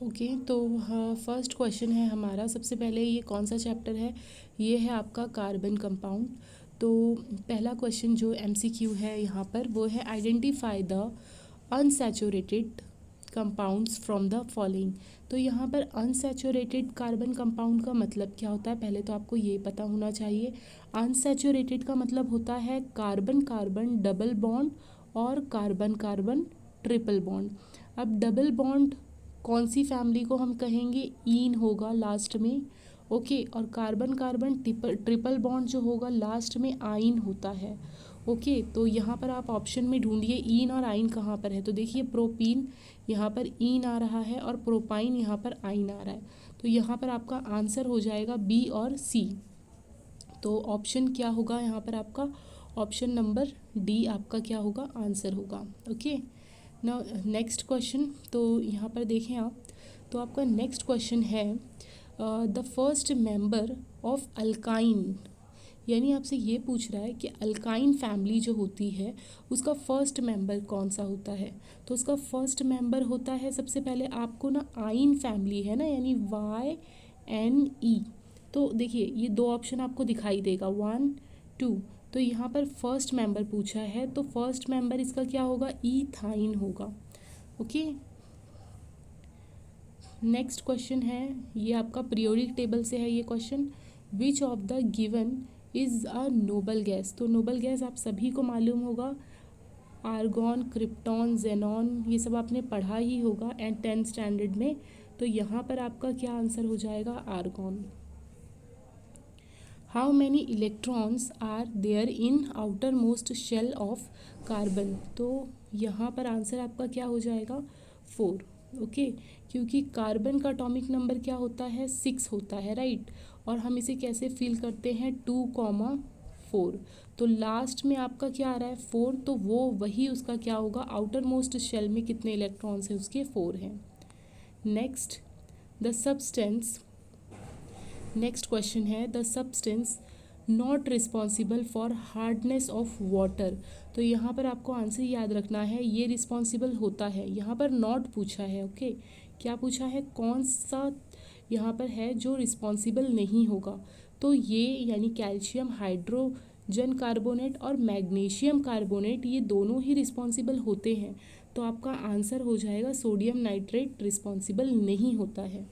Okay तो हाँ, first question है हमारा। सबसे पहले ये कौन सा चैप्टर है? ये है आपका कार्बन कंपाउंड। तो पहला क्वेश्चन जो एमसीक्यू है यहाँ पर वो है identify the unsaturated compounds from the following. तो यहाँ पर अनसैचुरेटेड कार्बन कंपाउंड का मतलब क्या होता है, पहले तो आपको ये पता होना चाहिए। अनसैचुरेटेड का मतलब होता है कार्बन कार्बन डबल बॉन्ड और कार्बन कार्बन ट्रिपल बॉन्ड। अब डबल बॉन्ड कौन सी फैमिली को हम कहेंगे? ईन होगा लास्ट में। ओके, और कार्बन कार्बन ट्रिपल बॉन्ड जो होगा लास्ट में आइन होता है। ओके, तो यहाँ पर आप ऑप्शन में ढूंढिए ईन और आइन कहाँ पर है। तो देखिए प्रोपीन यहाँ पर ईन आ रहा है और प्रोपाइन यहाँ पर आइन आ रहा है। तो यहाँ पर आपका आंसर हो जाएगा बी और सी। तो ऑप्शन क्या होगा यहाँ पर आपका? ऑप्शन नंबर डी आपका क्या होगा? आंसर होगा। ओके, ना नेक्स्ट क्वेश्चन। तो यहाँ पर देखें आप, तो आपका नेक्स्ट क्वेश्चन है the first member of alkyne. यानी आपसे ये पूछ रहा है कि अल्काइन फैमिली जो होती है उसका फर्स्ट मेंबर कौन सा होता है। तो उसका फर्स्ट मेंबर होता है, सबसे पहले आपको ना आइन फैमिली है ना, यानी YNE। तो देखिए ये दो ऑप्शन आपको दिखाई देगा 1 2। तो यहाँ पर फर्स्ट मेंबर पूछा है, तो फर्स्ट मेंबर इसका क्या होगा? ईथाइन होगा। ओके, नेक्स्ट क्वेश्चन है, ये आपका पीरियोडिक टेबल से है ये question. Which of the given is a noble gas. तो नोबल गैस आप सभी को मालूम होगा, आर्गॉन, क्रिप्टॉन, जेनॉन, ये सब आपने पढ़ा ही होगा एंड 10th स्टैंडर्ड में। तो यहाँ पर आपका क्या आंसर हो जाएगा? Argon. How many electrons are there in outer most shell of carbon. तो यहाँ पर आंसर आपका क्या हो जाएगा? 4। ओके, क्योंकि कार्बन का एटॉमिक नंबर क्या होता है? 6 होता है, राइट। और हम इसे कैसे फील करते हैं? 2,4। तो लास्ट में आपका क्या आ रहा है? 4। तो वो वही उसका क्या होगा? आउटर मोस्ट शेल में कितने इलेक्ट्रॉन्स हैं उसके? 4 हैं। Next, the substance. Next question है the substance not responsible for hardness of water. तो यहाँ पर आपको आंसर याद रखना है, ये रिस्पॉन्सिबल होता है। यहाँ पर नॉट पूछा है। ओके, क्या पूछा है? कौन सा यहाँ पर है जो रिस्पॉन्सिबल नहीं होगा? तो ये यानी कैल्शियम हाइड्रोजन कार्बोनेट और मैग्नीशियम कार्बोनेट, ये दोनों ही रिस्पॉन्सिबल होते हैं। तो आपका आंसर हो जाएगा सोडियम नाइट्रेट रिस्पॉन्सिबल नहीं होता है।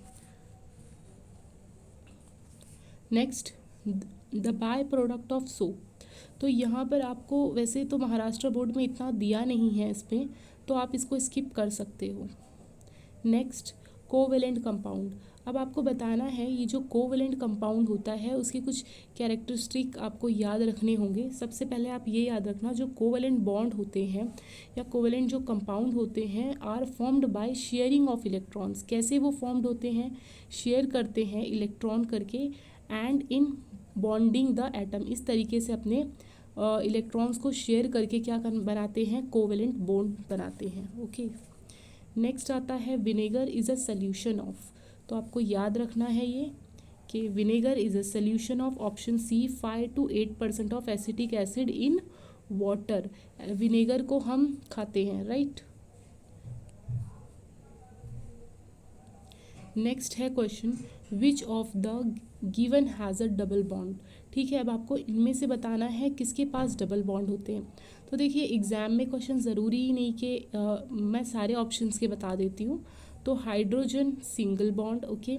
Next, the by product of soap. तो यहाँ पर आपको वैसे तो महाराष्ट्र बोर्ड में इतना दिया नहीं है इस पर, तो आप इसको स्किप कर सकते हो। Next, covalent compound. अब आपको बताना है ये जो कोवेलेंट कंपाउंड होता है उसके कुछ कैरेक्टरिस्टिक आपको याद रखने होंगे। सबसे पहले आप ये याद रखना, जो कोवेलेंट बॉन्ड होते हैं या कोवेलेंट जो कंपाउंड होते हैं are formed by sharing of electrons. कैसे वो फॉर्म्ड होते हैं? शेयर करते हैं इलेक्ट्रॉन करके and in bonding the atom. इस तरीके से अपने इलेक्ट्रॉन्स को शेयर करके क्या बनाते हैं? कोवेलेंट बॉन्ड बनाते हैं। ओके, नेक्स्ट आता है vinegar is a solution of. तो आपको याद रखना है ये कि vinegar is a solution of option C 5 to 8% of acetic acid in water. Vinegar को हम खाते हैं, राइट। नेक्स्ट है question, which of the given has a double bond. ठीक है, अब आपको इनमें से बताना है किसके पास डबल बॉन्ड होते हैं। तो देखिए एग्ज़ाम में क्वेश्चन ज़रूरी ही नहीं कि मैं सारे ऑप्शंस के बता देती हूँ। तो hydrogen single bond, okay,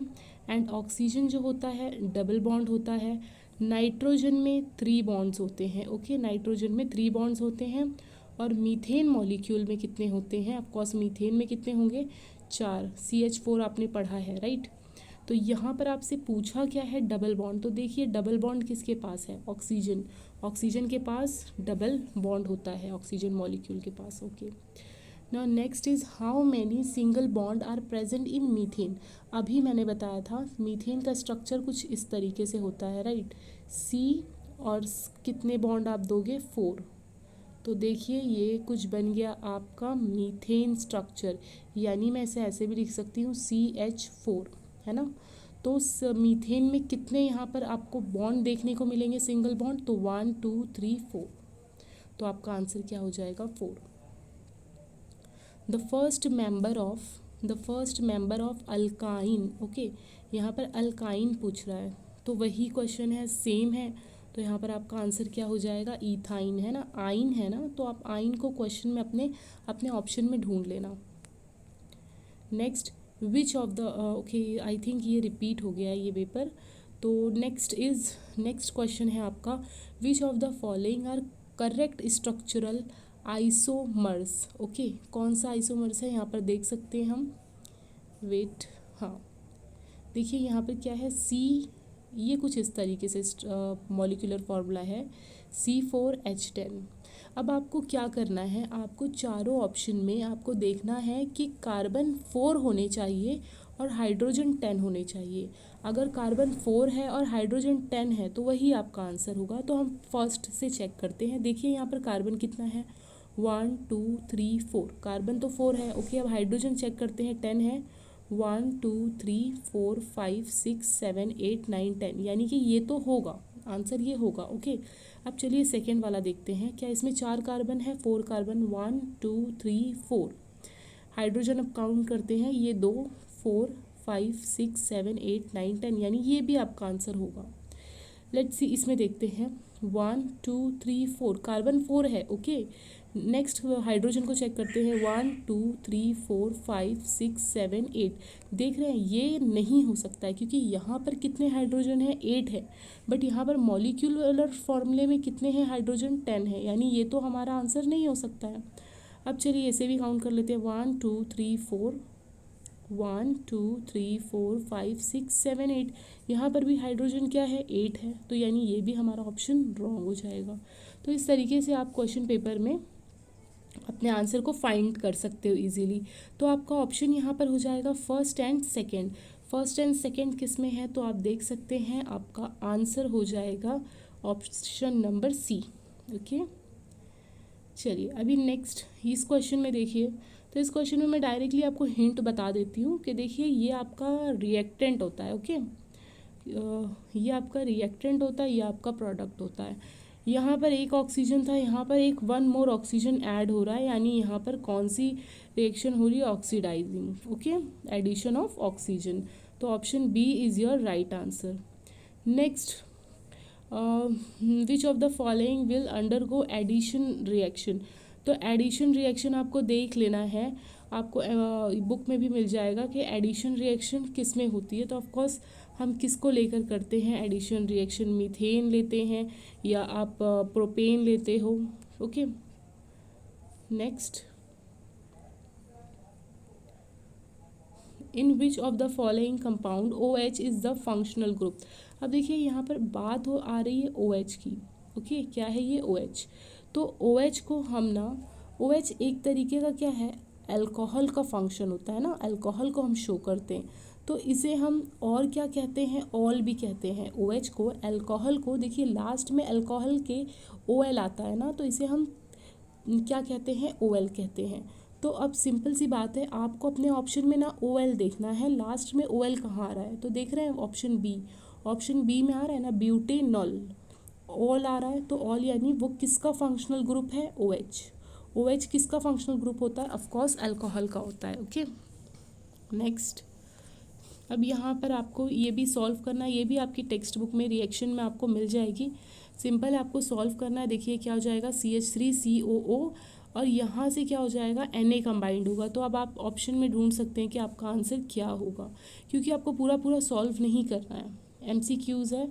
and oxygen जो होता है डबल बॉन्ड होता है। नाइट्रोजन में 3 बॉन्ड्स होते हैं। ओके, नाइट्रोजन में 3 बॉन्ड्स होते हैं। और मीथेन मॉलिक्यूल में कितने होते हैं? ऑफकोर्स मीथेन में कितने होंगे? 4। CH4 आपने पढ़ा है, राइट। तो यहाँ पर आपसे पूछा क्या है? Double bond. तो देखिए डबल बॉन्ड किसके पास है? ऑक्सीजन। ऑक्सीजन के पास डबल बॉन्ड होता है, ऑक्सीजन मॉलिक्यूल के पास। Okay, now next is how many single bond are present in methane. अभी मैंने बताया था मीथेन का स्ट्रक्चर कुछ इस तरीके से होता है, राइट। C और कितने बॉन्ड आप दोगे? 4। तो देखिए ये कुछ बन गया आपका मीथेन स्ट्रक्चर, यानी मैं इसे ऐसे भी लिख सकती हूँ CH4, है ना। तो मीथेन में कितने यहाँ पर आपको बॉन्ड देखने को मिलेंगे? Single bond. तो 1 2 3 4। तो आपका आंसर क्या हो जाएगा? 4। The first member of the first member of alkyne. Okay, यहाँ पर अल्काइन पूछ रहा है, तो वही क्वेश्चन है, सेम है। तो यहाँ पर आपका आंसर क्या हो जाएगा, इथाइन है ना, आइन है ना, तो आप आइन को क्वेश्चन में अपने अपने ऑप्शन में ढूंढ लेना। Next, which of the, okay I think ये रिपीट हो गया है ये पेपर। तो नेक्स्ट क्वेश्चन है आपका, which of the following are correct structural isomers. Okay, कौन सा आइसोमर्स है यहाँ पर देख सकते हैं हम, वेट, हाँ देखिए यहाँ पर क्या है, सी, ये कुछ इस तरीके से मॉलिक्यूलर फार्मूला है C4H10। अब आपको क्या करना है, आपको चारों ऑप्शन में आपको देखना है कि कार्बन 4 होने चाहिए और हाइड्रोजन 10 होने चाहिए। अगर कार्बन 4 है और हाइड्रोजन 10 है तो वही आपका आंसर होगा। तो हम फर्स्ट से चेक करते हैं। देखिए यहाँ पर कार्बन कितना है, 1 2 3 4, कार्बन तो 4 है। ओके, अब हाइड्रोजन चेक करते हैं, 10 है, 1 2 3 4 5 6 7 8 9 10, यानी कि ये तो होगा, आंसर ये होगा। ओके, अब चलिए सेकेंड वाला देखते हैं, क्या इसमें 4 कार्बन है, 4 कार्बन, 1 2 3 4। हाइड्रोजन अब काउंट करते हैं, ये 2 4 5 6 7 8 9 10, यानी ये भी आपका आंसर होगा। लेट्स सी, इसमें देखते हैं, 1 2 3 4, कार्बन 4 है। ओके, नेक्स्ट हाइड्रोजन को चेक करते हैं, 1 2 3 4 5 6 7 8। देख रहे हैं ये नहीं हो सकता है, क्योंकि यहाँ पर कितने हाइड्रोजन है, 8 है, बट यहाँ पर मॉलिक्यूलर फॉर्मूले में कितने हैं हाइड्रोजन, 10 है, यानी ये तो हमारा आंसर नहीं हो सकता है। अब चलिए ऐसे भी काउंट कर लेते हैं, 1 2 3 4, 1 2 3 4 5 6 7 8, यहाँ पर भी हाइड्रोजन क्या है, 8 है, तो यानी ये भी हमारा ऑप्शन रॉन्ग हो जाएगा। तो इस तरीके से आप क्वेश्चन पेपर में अपने आंसर को फाइंड कर सकते हो इजीली। तो आपका ऑप्शन यहाँ पर हो जाएगा first and second. First and second किस में है, तो आप देख सकते हैं आपका आंसर हो जाएगा ऑप्शन नंबर सी। ओके, चलिए अभी नेक्स्ट इस क्वेश्चन में देखिए। तो इस क्वेश्चन में मैं डायरेक्टली आपको हिंट बता देती हूँ कि देखिए ये आपका रिएक्टेंट होता है। ओके, ये आपका रिएक्टेंट होता है, ये आपका प्रोडक्ट होता है। यहाँ पर एक ऑक्सीजन था, यहाँ पर एक 1 मोर ऑक्सीजन ऐड हो रहा है, यानी यहाँ पर कौन सी रिएक्शन हो रही है, oxidising. Okay, addition of oxygen. तो option B is your right answer. Next, which of the following will undergo addition reaction. तो एडिशन रिएक्शन आपको देख लेना है, आपको बुक में भी मिल जाएगा कि एडिशन रिएक्शन किस में होती है। तो ऑफकोर्स हम किसको लेकर करते हैं एडिशन रिएक्शन, मीथेन लेते हैं या आप प्रोपेन लेते हो। Okay, next, in which of the following compound OH is the functional group. अब देखिए यहाँ पर बात आ रही है OH की। ओके, क्या है ये OH। तो OH को हम ना, OH एक तरीके का क्या है, अल्कोहल का फंक्शन होता है ना, अल्कोहल को हम शो करते हैं, तो इसे हम और क्या कहते हैं, ऑल भी कहते हैं। OH को, अल्कोहल को, देखिए लास्ट में अल्कोहल के OL आता है ना, तो इसे हम क्या कहते हैं, OL कहते हैं। तो अब सिंपल सी बात है, आपको अपने ऑप्शन में ना OL देखना है, लास्ट में OL कहाँ आ रहा है। तो देख रहे हैं ऑप्शन बी, ऑप्शन बी में आ रहा है ना ब्यूटेनॉल, ऑल आ रहा है, तो ऑल यानी वो किसका फंक्शनल ग्रुप है, OH। OH किसका फंक्शनल ग्रुप होता है, ऑफकोर्स अल्कोहल का होता है। ओके, नेक्स्ट, अब यहाँ पर आपको ये भी सॉल्व करना है, ये भी आपकी टेक्स्ट बुक में रिएक्शन में आपको मिल जाएगी। सिंपल है, आपको सॉल्व करना है। देखिए क्या हो जाएगा, CH3COO और यहाँ से क्या हो जाएगा, Na कंबाइंड होगा। तो अब आप ऑप्शन में ढूंढ सकते हैं कि आपका आंसर क्या होगा, क्योंकि आपको पूरा पूरा सॉल्व नहीं करना है, MCQs है।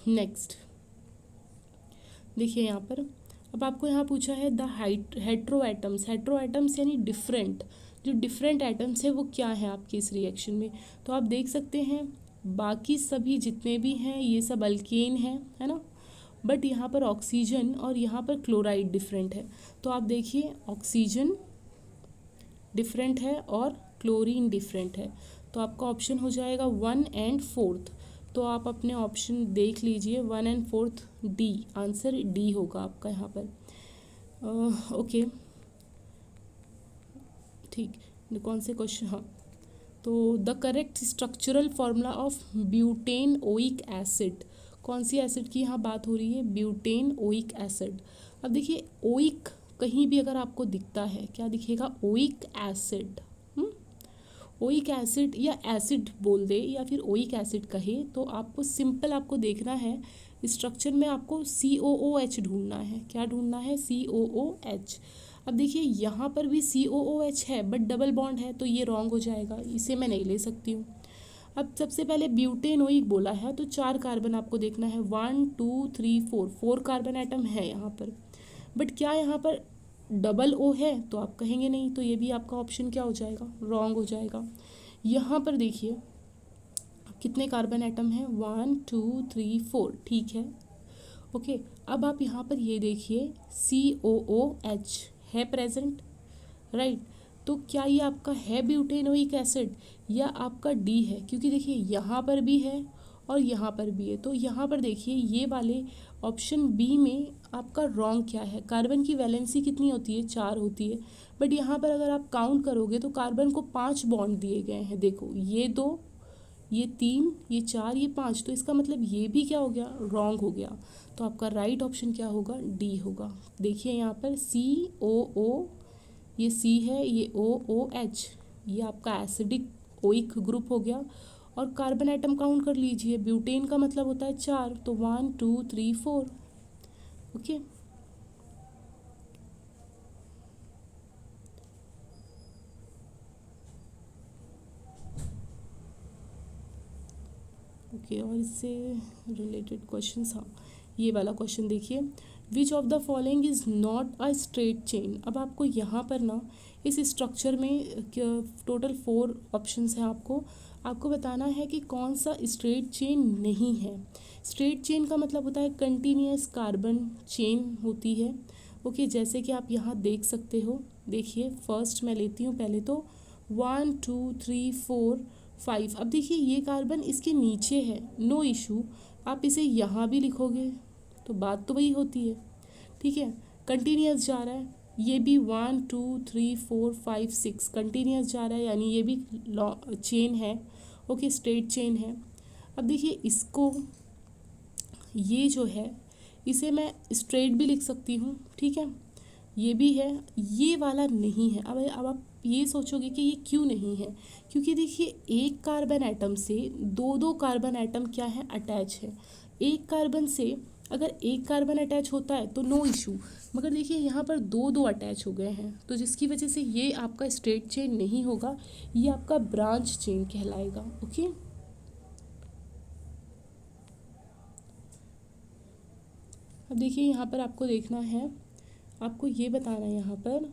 नेक्स्ट देखिए यहाँ पर, अब आपको यहाँ पूछा है the hetero atoms. Hetero atoms यानी डिफरेंट, जो डिफरेंट एटम्स है वो क्या है आपके इस रिएक्शन में। तो आप देख सकते हैं बाकी सभी जितने भी हैं ये सब अल्केन है ना, बट यहाँ पर ऑक्सीजन और यहाँ पर क्लोराइड डिफरेंट है। तो आप देखिए ऑक्सीजन डिफरेंट है और क्लोरीन डिफरेंट है, तो आपका ऑप्शन हो जाएगा 1 एंड 4। तो आप अपने ऑप्शन देख लीजिए, 1 एंड 4, डी, आंसर डी होगा आपका यहाँ पर। ओके, ठीक, कौन से क्वेश्चन, हाँ, तो the correct structural formula of butane oic acid, कौन सी एसिड की यहाँ बात हो रही है, ब्यूटेन ओइक एसिड। अब देखिए ओइक कहीं भी अगर आपको दिखता है, क्या दिखेगा, ओइक एसिड। ओइक एसिड या एसिड बोल दे या फिर ओइक एसिड कहे तो आपको सिंपल आपको देखना है स्ट्रक्चर में, आपको COOH ढूंढना है। क्या ढूंढना है? COOH। अब देखिए यहाँ पर भी COOH है बट डबल बॉन्ड है, तो ये रॉन्ग हो जाएगा, इसे मैं नहीं ले सकती हूँ। अब सबसे पहले ब्यूटेनोइक बोला है तो 4 कार्बन आपको देखना है, 1 2 3 4, 4 कार्बन एटम है यहाँ पर। बट क्या यहाँ पर डबल O है? तो आप कहेंगे नहीं, तो ये भी आपका ऑप्शन क्या हो जाएगा? रॉन्ग हो जाएगा। यहाँ पर देखिए कितने कार्बन एटम हैं? 1 2 3 4, ठीक है, ओके। अब आप यहाँ पर ये देखिए COOH है प्रेजेंट, राइट। तो क्या ये आपका है ब्यूटेनोइक एसिड या आपका डी है? क्योंकि देखिए यहाँ पर भी है और यहाँ पर भी है, तो यहाँ पर देखिए ये वाले ऑप्शन बी में आपका रॉन्ग क्या है? कार्बन की वैलेंसी कितनी होती है? 4 होती है, बट यहाँ पर अगर आप काउंट करोगे तो कार्बन को 5 बॉन्ड दिए गए हैं। देखो ये 2, ये 3, ये 4, ये 5, तो इसका मतलब ये भी क्या हो गया? रॉन्ग हो गया। तो आपका राइट ऑप्शन क्या होगा? डी होगा। देखिए यहाँ पर COO, ये C है, ये OOH, ये आपका एसिडिक ओइक ग्रुप हो गया। और कार्बन एटम काउंट कर लीजिए, ब्यूटेन का मतलब होता है 4, तो 1 2 3 4, ओके। ओके और इससे रिलेटेड क्वेश्चन, हाँ ये वाला क्वेश्चन देखिए, विच of the following is not a straight chain. अब आपको यहाँ पर ना इस स्ट्रक्चर में टोटल 4 ऑप्शंस हैं, आपको बताना है कि कौन सा स्ट्रेट चेन नहीं है। स्ट्रेट चेन का मतलब होता है कंटिन्यूस कार्बन चेन होती है, ओके। जैसे कि आप यहाँ देख सकते हो, देखिए फर्स्ट मैं लेती हूँ पहले तो 1 2 3 4 5। अब देखिए ये कार्बन इसके नीचे है, नो इशू, आप इसे यहाँ भी लिखोगे तो बात तो वही होती है, ठीक है। कंटिन्यूस जा रहा है, ये भी 1 2 3 4 5 6 कंटिन्यूस जा रहा है, यानी ये भी चेन है, ओके, स्ट्रेट चेन है। अब देखिए इसको, ये जो है इसे मैं स्ट्रेट भी लिख सकती हूँ, ठीक है, ये भी है, ये वाला नहीं है। अब आप ये सोचोगे कि ये क्यों नहीं है, क्योंकि देखिए एक कार्बन एटम से दो दो कार्बन एटम क्या है? अटैच है। एक कार्बन से अगर एक कार्बन अटैच होता है तो नो इशू, मगर देखिए यहाँ पर दो दो अटैच हो गए हैं, तो जिसकी वजह से ये आपका स्ट्रेट चेन नहीं होगा, ये आपका ब्रांच चेन कहलाएगा, ओके। अब देखिए यहाँ पर आपको देखना है, आपको ये बताना है यहाँ पर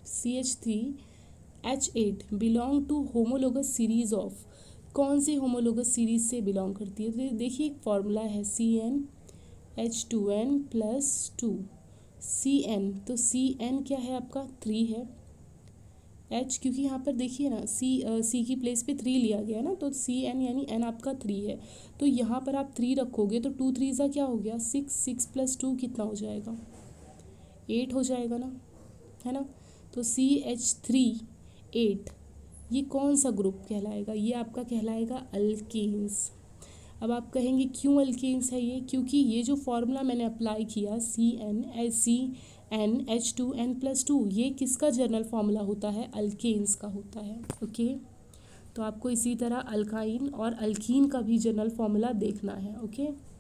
CH3H8 belong to homologous series of, कौन सी होमोलोगस सीरीज से बिलोंग करती है? तो देखिए एक फॉर्मूला है CnH2n + 2 Cn, तो Cn क्या है आपका? 3 है। H क्योंकि यहाँ पर देखिए ना C की प्लेस पे 3 लिया गया है ना, तो Cn यानी n आपका 3 है, तो यहाँ पर आप 3 रखोगे तो 2 3 ज़ा क्या हो गया? 6, 6 + 2 कितना हो जाएगा? 8 हो जाएगा ना, है ना। तो CH3 8 ये कौन सा ग्रुप कहलाएगा? ये आपका कहलाएगा अल्केन्स। अब आप कहेंगे क्यों अल्केन्स है ये? क्योंकि ये जो फॉर्मूला मैंने अप्लाई किया CnH2n + 2, ये किसका जनरल फॉर्मूला होता है? अल्केन्स का होता है, ओके। तो आपको इसी तरह अल्काइन और अल्कीन का भी जनरल फॉर्मूला देखना है, ओके।